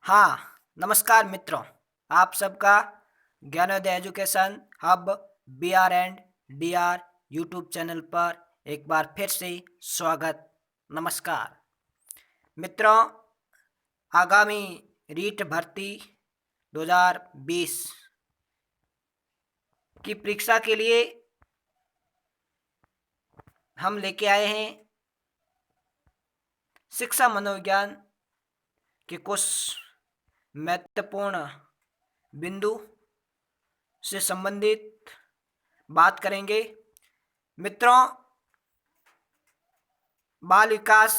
हाँ, नमस्कार मित्रों। आप सबका Gyanoday education hub BR&DR YouTube channel पर एक बार फिर से स्वागत। नमस्कार मित्रों, आगामी रीट भर्ती 2020 की परीक्षा के लिए हम लेके आए हैं शिक्षा मनोविज्ञान के कुछ महत्वपूर्ण बिंदु से संबंधित बात करेंगे। मित्रों, बाल विकास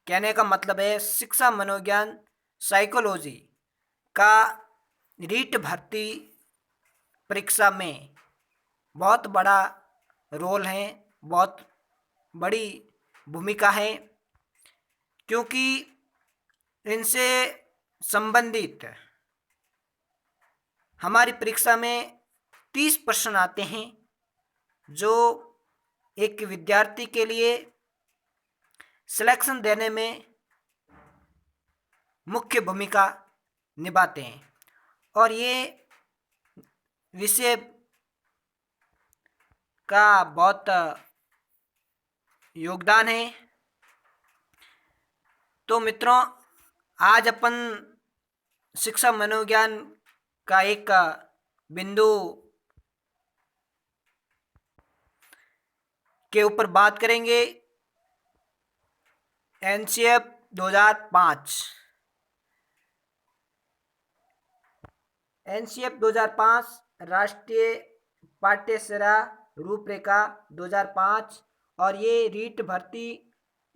कहने का मतलब है शिक्षा मनोविज्ञान साइकोलॉजी का रीट भर्ती परीक्षा में बहुत बड़ा रोल है, बहुत बड़ी भूमिका है, क्योंकि इनसे संबंधित हमारी परीक्षा में 30 प्रश्न आते हैं जो एक विद्यार्थी के लिए सिलेक्शन देने में मुख्य भूमिका निभाते हैं। और ये विषय का बहुत योगदान है। तो मित्रों, आज अपन शिक्षा मनोविज्ञान का एक बिंदु के ऊपर बात करेंगे। एनसीएफ 2005 राष्ट्रीय पाठ्यचर्या रूपरेखा 2005 और ये रीट भर्ती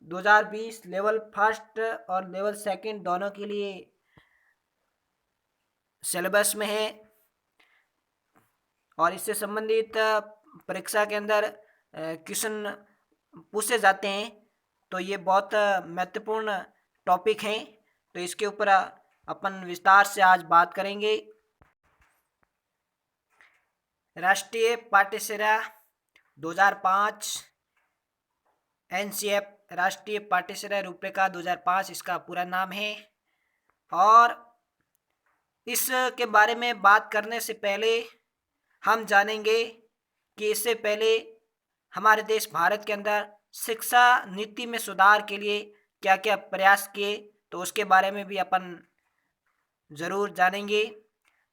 2020 लेवल फर्स्ट और लेवल सेकंड दोनों के लिए सिलेबस में है। और इससे संबंधित परीक्षा के अंदर क्वेश्चन पूछे जाते हैं। तो ये बहुत महत्वपूर्ण टॉपिक हैं, तो इसके ऊपर अपन विस्तार से आज बात करेंगे। राष्ट्रीय पाठ्यचर्या 2005 एनसीएफ राष्ट्रीय पाठ्यचर्या रूपरेखा 2005 इसका पूरा नाम है। और इसके बारे में बात करने से पहले हम जानेंगे कि इससे पहले हमारे देश भारत के अंदर शिक्षा नीति में सुधार के लिए क्या क्या प्रयास किए, तो उसके बारे में भी अपन ज़रूर जानेंगे।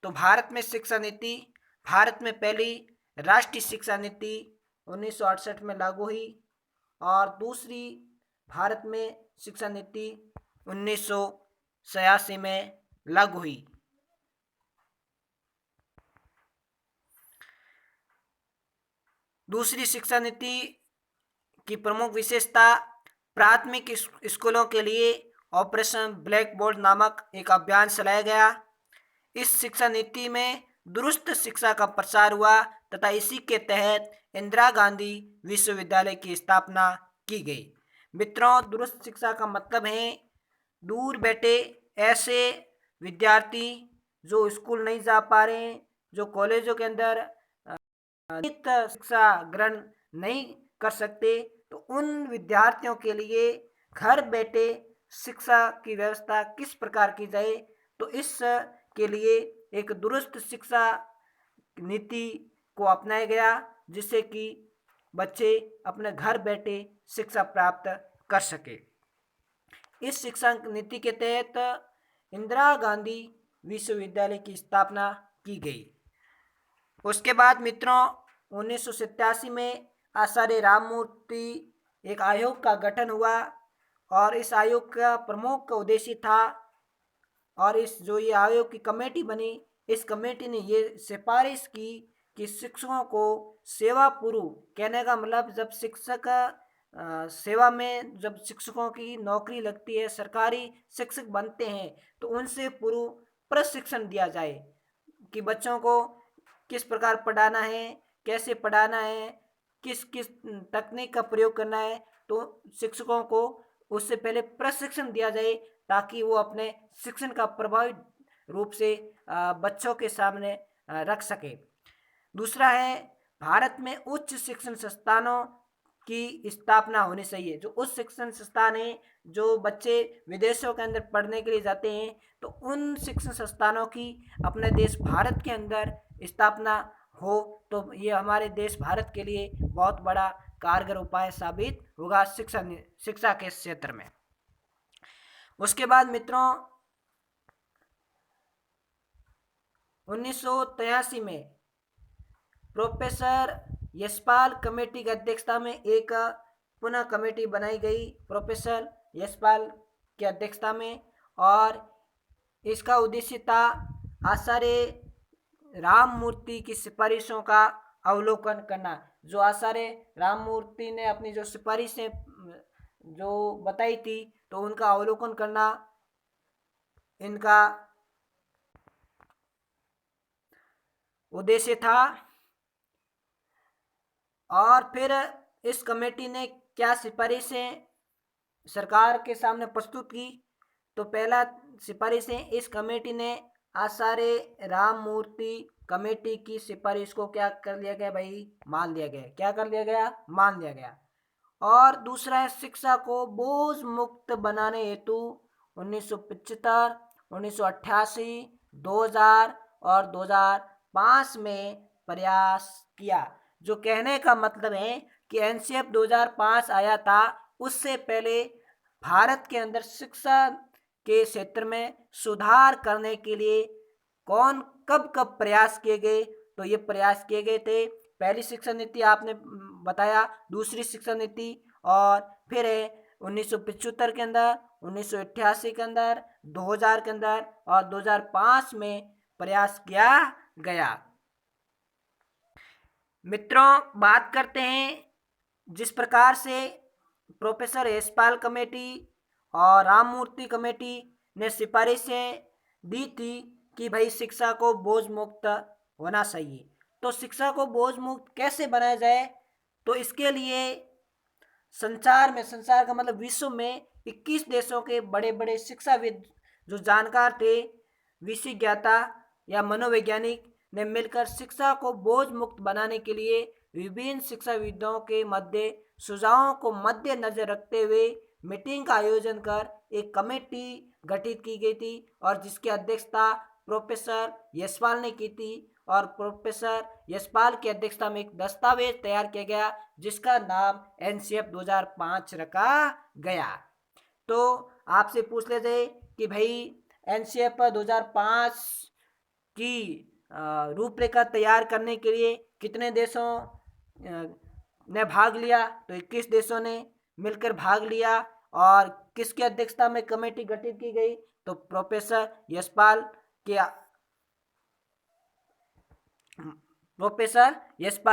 तो भारत में शिक्षा नीति, भारत में पहली राष्ट्रीय शिक्षा नीति 1968 में लागू हुई और दूसरी भारत में शिक्षा नीति 1986 में लागू हुई। दूसरी शिक्षा नीति की प्रमुख विशेषता प्राथमिक स्कूलों के लिए ऑपरेशन ब्लैक बोर्ड नामक एक अभियान चलाया गया। इस शिक्षा नीति में दुरुस्त शिक्षा का प्रसार हुआ तथा इसी के तहत इंदिरा गांधी विश्वविद्यालय की स्थापना की गई। मित्रों, दुरुस्त शिक्षा का मतलब है दूर बैठे ऐसे विद्यार्थी जो स्कूल नहीं जा पा रहे हैं, जो कॉलेजों के अंदर शिक्षा ग्रहण नहीं कर सकते, तो उन विद्यार्थियों के लिए घर बैठे शिक्षा की व्यवस्था किस प्रकार की जाए, तो इस के लिए एक दुरुस्त शिक्षा नीति को अपनाया गया, जिससे कि बच्चे अपने घर बैठे शिक्षा प्राप्त कर सके। इस शिक्षा नीति के तहत इंदिरा गांधी विश्वविद्यालय की स्थापना की गई। उसके बाद मित्रों 1987 में आचार्य राममूर्ति एक आयोग का गठन हुआ और इस आयोग का प्रमुख उद्देश्य था, और इस जो ये आयोग की कमेटी बनी, इस कमेटी ने ये सिफारिश की कि शिक्षकों को सेवा पूर्व, कहने का मतलब जब शिक्षक सेवा में जब शिक्षकों की नौकरी लगती है, सरकारी शिक्षक बनते हैं, तो उनसे पूर्व प्रशिक्षण दिया जाए कि बच्चों को किस प्रकार पढ़ाना है, कैसे पढ़ाना है, किस किस तकनीक का प्रयोग करना है। तो शिक्षकों को उससे पहले प्रशिक्षण दिया जाए ताकि वो अपने शिक्षण का प्रभावी रूप से बच्चों के सामने रख सके। दूसरा है भारत में उच्च शिक्षण संस्थानों की स्थापना होनी चाहिए। जो उस शिक्षण संस्थान है जो बच्चे विदेशों के अंदर पढ़ने के लिए जाते हैं, तो उन शिक्षण संस्थानों की अपने देश भारत के अंदर स्थापना हो, तो ये हमारे देश भारत के लिए बहुत बड़ा कारगर उपाय साबित होगा शिक्षा के क्षेत्र में। उसके बाद मित्रों 1983 में प्रोफेसर यशपाल कमेटी की अध्यक्षता में एक पुनः कमेटी बनाई गई प्रोफेसर यशपाल की अध्यक्षता में, और इसका उद्देश्य था आचार्य राममूर्ति की सिफारिशों का अवलोकन करना। जो आचार्य राममूर्ति ने अपनी जो सिफारिशें जो बताई थी, तो उनका अवलोकन करना इनका उद्देश्य था। और फिर इस कमेटी ने क्या सिफारिशें सरकार के सामने प्रस्तुत की, तो पहला सिफारिशें इस कमेटी ने आचार्य राममूर्ति कमेटी की सिफारिश को क्या कर लिया गया भाई, मान लिया गया। क्या कर लिया गया, मान लिया गया। और दूसरा है शिक्षा को बोझ मुक्त बनाने हेतु 1975, 1988, 2000 और 2005 में प्रयास किया। जो कहने का मतलब है कि एनसीएफ 2005 आया था, उससे पहले भारत के अंदर शिक्षा के क्षेत्र में सुधार करने के लिए कौन कब कब प्रयास किए गए, तो ये प्रयास किए गए थे। पहली शिक्षा नीति आपने बताया, दूसरी शिक्षा नीति, और फिर है 1975 के अंदर, 1988 के अंदर, 2000 के अंदर और 2005 में प्रयास किया गया। मित्रों बात करते हैं जिस प्रकार से प्रोफेसर यशपाल कमेटी और राममूर्ति कमेटी ने सिफारिशें दी थी कि भाई शिक्षा को बोझ मुक्त होना चाहिए। तो शिक्षा को बोझ मुक्त कैसे बनाया जाए, तो इसके लिए संसार का मतलब विश्व में 21 देशों के बड़े बड़े शिक्षाविद जो जानकार थे, विषय ज्ञाता या मनोवैज्ञानिक ने मिलकर शिक्षा को बोझ मुक्त बनाने के लिए विभिन्न शिक्षाविदों के मध्य सुझावों को मद्देनजर रखते हुए मीटिंग का आयोजन कर एक कमेटी गठित की गई थी, और जिसकी अध्यक्षता प्रोफेसर यशपाल ने की थी। और प्रोफेसर यशपाल की अध्यक्षता में एक दस्तावेज तैयार किया गया जिसका नाम एनसीएफ 2005 रखा गया। तो आपसे पूछ लेते कि भाई एनसीएफ 2005 की रूपरेखा तैयार करने के लिए कितने देशों ने भाग लिया, तो 21 देशों ने मिलकर भाग लिया। और किसकी अध्यक्षता में कमेटी गठित की गई, तो प्रोफेसर यशपाल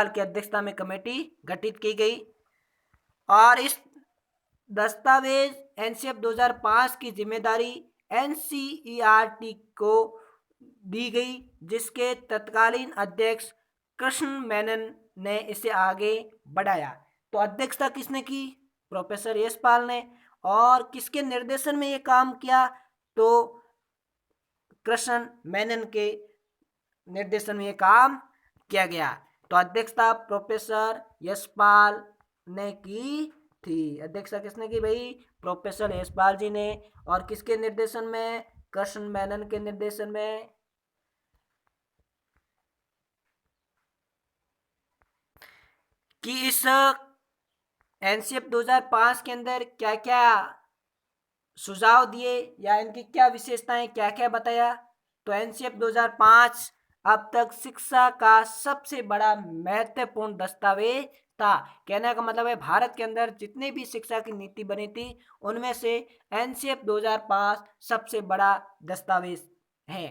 की अध्यक्षता में कमेटी गठित की गई। और इस दस्तावेज एनसीएफ 2005 की जिम्मेदारी एनसीईआरटी को दी गई, जिसके तत्कालीन अध्यक्ष कृष्ण मेनन ने इसे आगे बढ़ाया। तो अध्यक्षता किसने की, प्रोफेसर यशपाल ने। और किसके निर्देशन में ये काम किया, तो कृष्ण मेनन के निर्देशन में ये काम किया गया। तो अध्यक्षता प्रोफेसर यशपाल ने की थी। अध्यक्षता किसने की भाई, प्रोफेसर यशपाल जी ने। और किसके निर्देशन में, कृष्ण मेनन के निर्देशन में। कि इस एनसीएफ 2005 के अंदर क्या क्या सुझाव दिए या इनकी क्या विशेषताएं, क्या क्या बताया, तो एनसीएफ 2005 अब तक शिक्षा का सबसे बड़ा महत्वपूर्ण दस्तावेज था। कहने का मतलब है भारत के अंदर जितनी भी शिक्षा की नीति बनी थी उनमें से एनसीएफ 2005 सबसे बड़ा दस्तावेज है।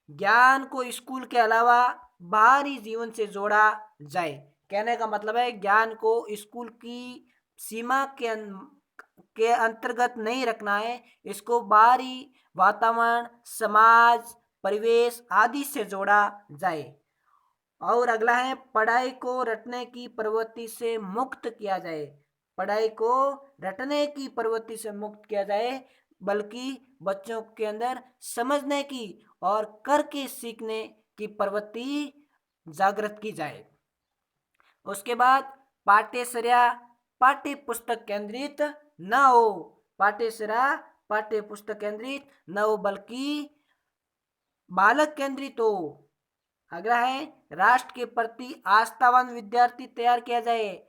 ज्ञान को स्कूल के अलावा बाहरी जीवन से जोड़ा जाए। कहने का मतलब है ज्ञान को स्कूल की सीमा के अंतर्गत नहीं रखना है, इसको बाहरी वातावरण, समाज, परिवेश आदि से जोड़ा जाए। और अगला है पढ़ाई को रटने की प्रवृत्ति से मुक्त किया जाए। पढ़ाई को रटने की प्रवृत्ति से मुक्त किया जाए, बल्कि बच्चों के अंदर समझने की और करके सीखने की प्रवृत्ति जागृत की जाए। उसके बाद पाठ्यचर्या पाठ्य पुस्तक केंद्रित न हो, पाठ्यसरा पाठ्य पुस्तक केंद्रित न हो बल्कि बालक केंद्रित हो। अगला है राष्ट्र के प्रति आस्थावान विद्यार्थी तैयार किया जाए।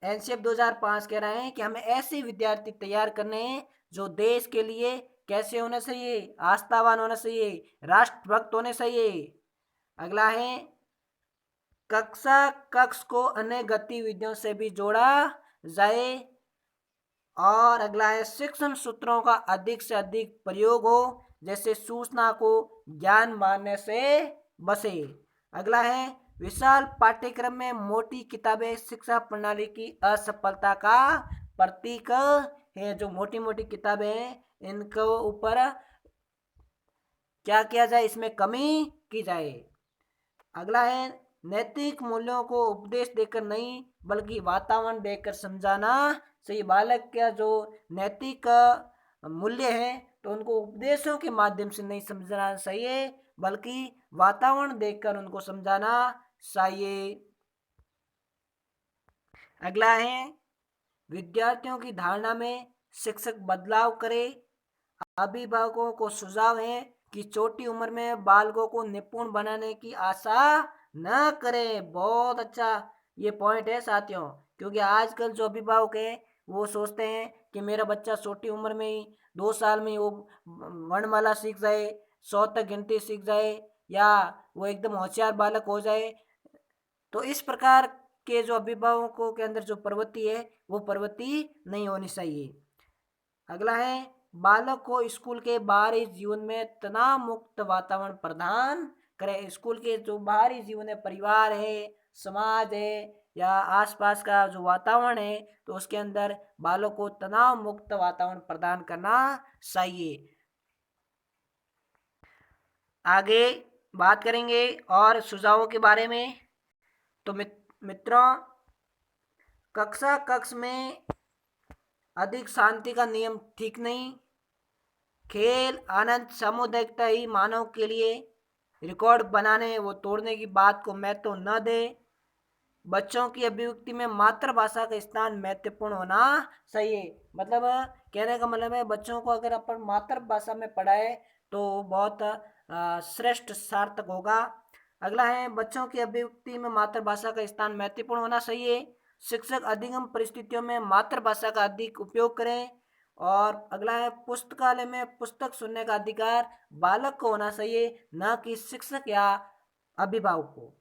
एनसीएफ 2005 कह रहे हैं कि हमें ऐसे विद्यार्थी तैयार करने हैं जो देश के लिए कैसे होना चाहिए, आस्थावान होना चाहिए, राष्ट्रभक्त होने चाहिए। अगला है कक्षा कक्ष को अन्य गतिविधियों से भी जोड़ा जाए। और अगला है शिक्षण सूत्रों का अधिक से अधिक प्रयोग हो, जैसे सूचना को ज्ञान मानने से बसे। अगला है विशाल पाठ्यक्रम में मोटी किताबें शिक्षा प्रणाली की असफलता का प्रतीक है। जो मोटी मोटी किताबें हैं इनको ऊपर क्या किया जाए, इसमें कमी की जाए। अगला है नैतिक मूल्यों को उपदेश देकर नहीं बल्कि वातावरण देकर समझाना चाहिए। बालक का जो नैतिक मूल्य है तो उनको उपदेशों के माध्यम से नहीं समझाना चाहिए बल्कि वातावरण देखकर उनको समझाना चाहिए। अगला है विद्यार्थियों की धारणा में शिक्षक बदलाव करे। अभिभावकों को सुझाव है कि छोटी उम्र में बालकों को निपुण बनाने की आशा न करें। बहुत अच्छा ये पॉइंट है साथियों, क्योंकि आजकल जो अभिभावक हैं वो सोचते हैं कि मेरा बच्चा छोटी उम्र में ही 2 साल में वो वर्णमाला सीख जाए, 100 तक गिनती सीख जाए या वो एकदम होशियार बालक हो जाए। तो इस प्रकार के जो अभिभावकों के अंदर जो प्रवृत्ति है वो प्रवृत्ति नहीं होनी चाहिए। अगला है बालक को स्कूल के बाहरी जीवन में तनाव मुक्त वातावरण प्रदान करें। स्कूल के जो बाहरी जीवन है, परिवार है, समाज है या आसपास का जो वातावरण है, तो उसके अंदर बालक को तनाव मुक्त वातावरण प्रदान करना चाहिए। आगे बात करेंगे और सुझावों के बारे में। तो मित्रों कक्षा कक्ष में अधिक शांति का नियम ठीक नहीं। खेल आनंद सामुदायिकता ही मानव के लिए रिकॉर्ड बनाने वो तोड़ने की बात को महत्व न दे। बच्चों की अभिव्यक्ति में मातृभाषा का स्थान महत्वपूर्ण होना चाहिए। मतलब कहने का मतलब है बच्चों को अगर अपन मातृभाषा में पढ़ाए तो बहुत श्रेष्ठ सार्थक होगा। अगला है बच्चों की अभिव्यक्ति में मातृभाषा का स्थान महत्वपूर्ण होना चाहिए। शिक्षक अधिगम परिस्थितियों में मातृभाषा का अधिक उपयोग करें। और अगला है पुस्तकालय में पुस्तक सुनने का अधिकार बालक को होना चाहिए, न कि शिक्षक या अभिभावक को।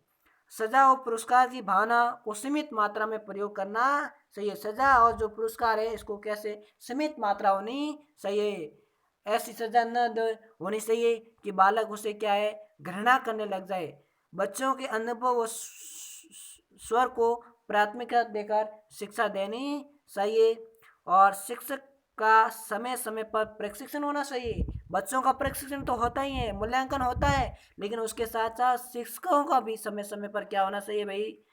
सजा और पुरस्कार की भावना को सीमित मात्रा में प्रयोग करना चाहिए। सजा और जो पुरस्कार है इसको कैसे सीमित मात्रा होनी चाहिए। ऐसी सजा न होनी चाहिए कि बालक उसे क्या है घृणा करने लग जाए। बच्चों के अनुभव व स्वर को प्राथमिकता देकर शिक्षा देनी चाहिए। और शिक्षक का समय समय पर प्रशिक्षण होना चाहिए। बच्चों का प्रशिक्षण तो होता ही है, मूल्यांकन होता है, लेकिन उसके साथ साथ शिक्षकों का भी समय समय पर क्या होना चाहिए भाई,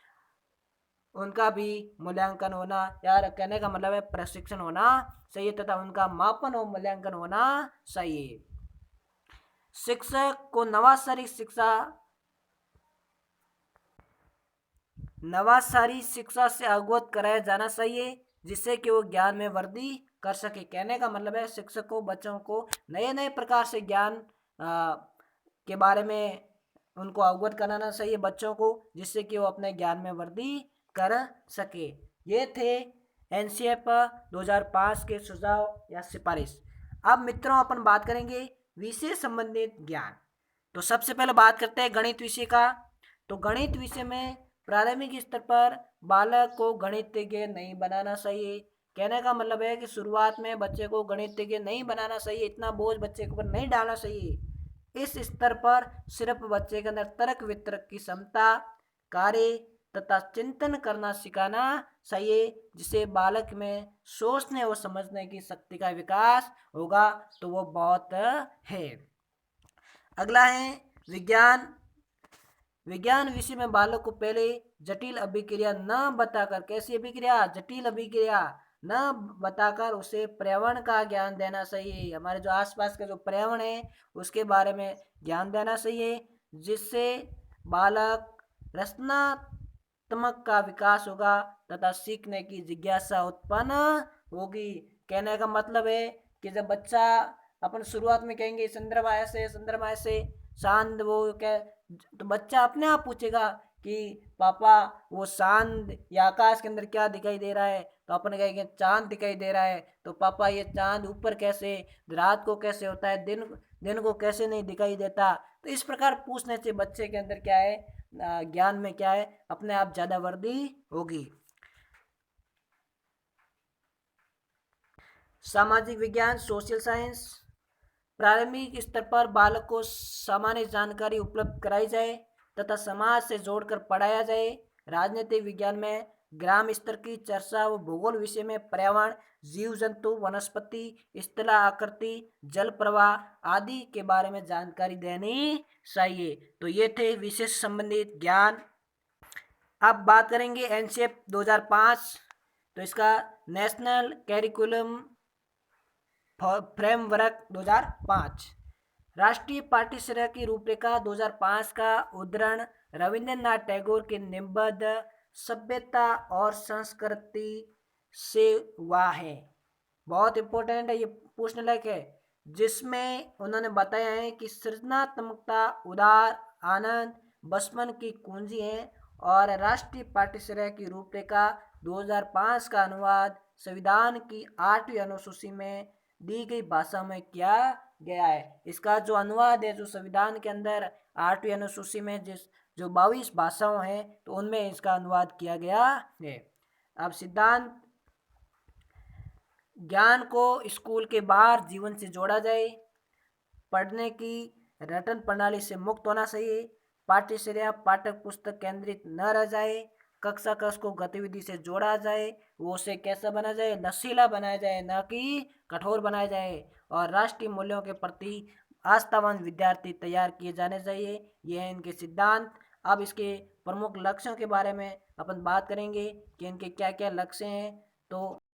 उनका भी मूल्यांकन होना, यार कहने का मतलब है प्रशिक्षण होना चाहिए तथा उनका मापन और मूल्यांकन होना चाहिए। शिक्षक को नवाचारी शिक्षा से अवगत कराया जाना चाहिए जिससे कि वो ज्ञान में वृद्धि कर सके। कहने का मतलब है शिक्षक को बच्चों को नए नए प्रकार से ज्ञान के बारे में उनको अवगत कराना चाहिए बच्चों को, जिससे कि वो अपने ज्ञान में वृद्धि कर सके। ये थे एनसीएफ 2005 के सुझाव या सिफारिश। अब मित्रों अपन बात करेंगे विषय संबंधित ज्ञान। तो सबसे पहले बात करते हैं गणित विषय का। तो गणित विषय में प्रारंभिक स्तर पर बालक को गणितज्ञ नहीं बनाना चाहिए। कहने का मतलब है कि शुरुआत में बच्चे को गणितज्ञ नहीं बनाना चाहिए, इतना बोझ बच्चे के ऊपर नहीं डालना चाहिए। इस स्तर पर सिर्फ बच्चे के अंदर तर्क वितर्क की क्षमता, कार्य तथा चिंतन करना सिखाना चाहिए, जिससे बालक में सोचने और समझने की शक्ति का विकास होगा, तो वो बहुत है। अगला है विज्ञान। विज्ञान विषय में बालक को पहले जटिल अभिक्रिया न बताकर, कैसी अभिक्रिया, जटिल अभिक्रिया न बताकर उसे पर्यावरण का ज्ञान देना चाहिए। हमारे जो आसपास का जो पर्यावरण है उसके बारे में ज्ञान देना चाहिए, जिससे बालक तमक का विकास होगा तथा सीखने की जिज्ञासा उत्पन्न होगी। कहने का मतलब है कि जब बच्चा अपन शुरुआत में कहेंगे चंद्रमा ऐसे चांद वो क्या, तो बच्चा अपने आप पूछेगा कि पापा वो चांद या आकाश के अंदर क्या दिखाई दे रहा है, तो अपन कहेंगे चांद दिखाई दे रहा है। तो पापा ये चांद ऊपर कैसे, रात को कैसे होता है, दिन दिन को कैसे नहीं दिखाई देता। तो इस प्रकार पूछने से बच्चे के अंदर क्या है, ज्ञान में क्या है, अपने आप ज्यादा वृद्धि होगी। सामाजिक विज्ञान सोशल साइंस, प्रारंभिक स्तर पर बालक को सामान्य जानकारी उपलब्ध कराई जाए तथा समाज से जोड़कर पढ़ाया जाए। राजनीतिक विज्ञान में ग्राम स्तर की चर्चा व भूगोल विषय में पर्यावरण, जीव जंतु, वनस्पति, स्थल आकृति, जल प्रवाह आदि के बारे में जानकारी देनी चाहिए। तो ये थे विशेष संबंधित ज्ञान। अब बात करेंगे एनसीएफ 2005। तो इसका नेशनल कैरिकुलम फ्रेमवर्क 2005, राष्ट्रीय पाठ्यक्रम की रूपरेखा 2005 का उद्धरण रविंद्रनाथ टैगोर के निबंध सभ्यता और संस्कृति से हुआ है। बहुत इंपॉर्टेंट है, ये पूछने लायक है, जिसमें उन्होंने बताया है कि सृजनात्मकता, उदार आनंद बचपन की कुंजी है और राष्ट्रीय पाठ्यक्रम की रूपरेखा 2005 का अनुवाद संविधान की 8वीं अनुसूची में दी गई भाषा में किया गया है। इसका जो अनुवाद है, जो संविधान के अंदर 8वीं अनुसूची में जिस जो 22 भाषाओं हैं, तो उनमें इसका अनुवाद किया गया है। अब सिद्धांत, ज्ञान को स्कूल के बाहर जीवन से जोड़ा जाए, पढ़ने की रटन प्रणाली से मुक्त होना चाहिए, पाठ्यचर्या पाठक पुस्तक केंद्रित न रह जाए, कक्षा कक्ष को गतिविधि से जोड़ा जाए, वो उसे कैसा बना जाए, लचीला बनाया जाए, न कि कठोर बनाया जाए, और राष्ट्रीय मूल्यों के प्रति आस्थावान विद्यार्थी तैयार किए जाने चाहिए। ये हैं इनके सिद्धांत। अब इसके प्रमुख लक्ष्यों के बारे में अपन बात करेंगे कि इनके क्या क्या लक्ष्य हैं। तो